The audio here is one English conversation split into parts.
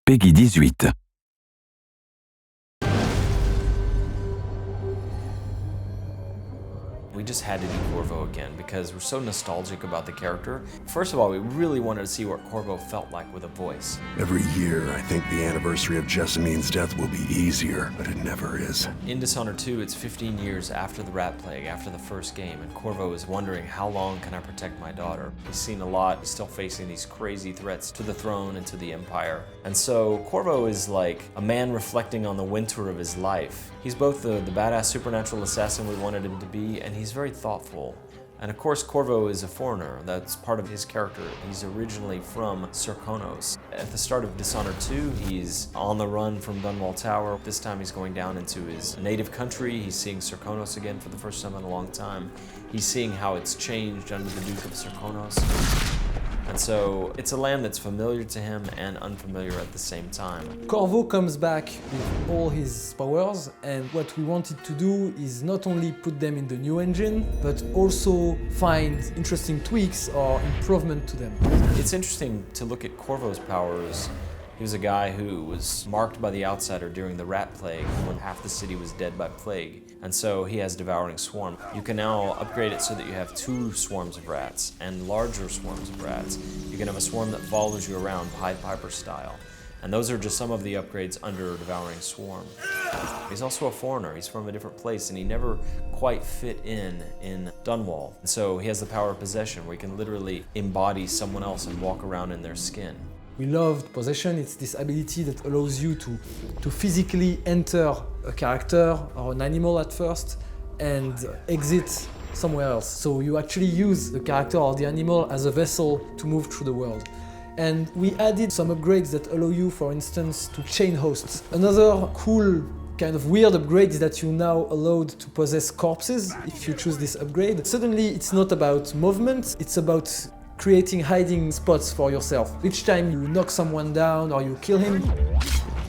Peggy 18. We just had to do Corvo again because we're so nostalgic about the character. First of all, we really wanted to see what Corvo felt like with a voice. Every year, I think the anniversary of Jessamine's death will be easier, but it never is. In Dishonored 2, it's 15 years after the rat plague, after the first game, and Corvo is wondering, how long can I protect my daughter? He's seen a lot, he's still facing these crazy threats to the throne and to the Empire. And so Corvo is like a man reflecting on the winter of his life. He's both the badass supernatural assassin we wanted him to be, and he's very thoughtful. And of course, Corvo is a foreigner. That's part of his character. He's originally from sur Corvo. At the start of Dishonored 2, he's on the run from Dunwall Tower. This time he's going down into his native country. He's seeing sur Corvo again for the first time in a long time. He's seeing how it's changed under the Duke of sur Corvo. And so it's a land that's familiar to him and unfamiliar at the same time. Corvo comes back with all his powers, and what we wanted to do is not only put them in the new engine, but also find interesting tweaks or improvement to them. It's interesting to look at Corvo's powers. He was a guy who was marked by the Outsider during the rat plague when half the city was dead by plague. And so he has Devouring Swarm. You can now upgrade it so that you have 2 swarms of rats and larger swarms of rats. You can have a swarm that follows you around Pied Piper style. And those are just some of the upgrades under Devouring Swarm. He's also a foreigner. He's from a different place and he never quite fit in Dunwall. And so he has the power of possession where he can literally embody someone else and walk around in their skin. We loved possession. It's this ability that allows you to physically enter a character or an animal at first and exit somewhere else. So you actually use the character or the animal as a vessel to move through the world. And we added some upgrades that allow you, for instance, to chain hosts. Another cool kind of weird upgrade is that you're now allowed to possess corpses if you choose this upgrade. Suddenly it's not about movement, it's about creating hiding spots for yourself. Each time you knock someone down or you kill him,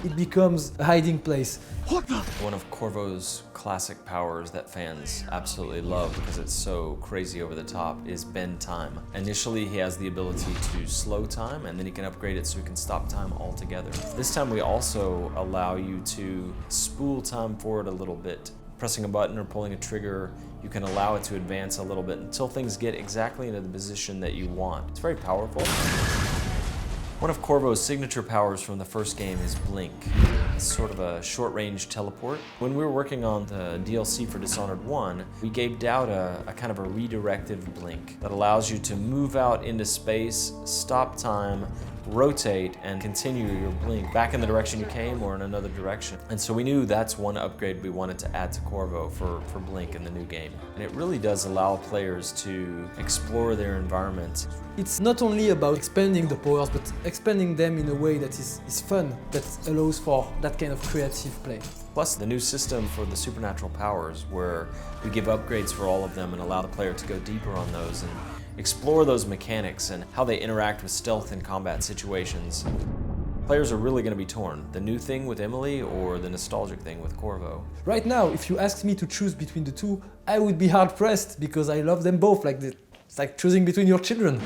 it becomes a hiding place. One of Corvo's classic powers that fans absolutely love because it's so crazy over the top is bend time. Initially, he has the ability to slow time, and then he can upgrade it so he can stop time altogether. This time we also allow you to spool time forward a little bit. Pressing a button or pulling a trigger, you can allow it to advance a little bit until things get exactly into the position that you want. It's very powerful. One of Corvo's signature powers from the first game is Blink. It's sort of a short-range teleport. When we were working on the DLC for Dishonored 1, we gave Dowd a kind of a redirective blink that allows you to move out into space, stop time, rotate, and continue your blink back in the direction you came or in another direction. And so we knew that's one upgrade we wanted to add to Corvo for Blink in the new game. And it really does allow players to explore their environment. It's not only about expanding the powers, but expanding them in a way that is fun, that allows for that kind of creative play. Plus the new system for the supernatural powers where we give upgrades for all of them and allow the player to go deeper on those and explore those mechanics and how they interact with stealth in combat situations. Players are really going to be torn. The new thing with Emily or the nostalgic thing with Corvo. Right now, if you asked me to choose between the two, I would be hard-pressed because I love them both. It's like choosing between your children.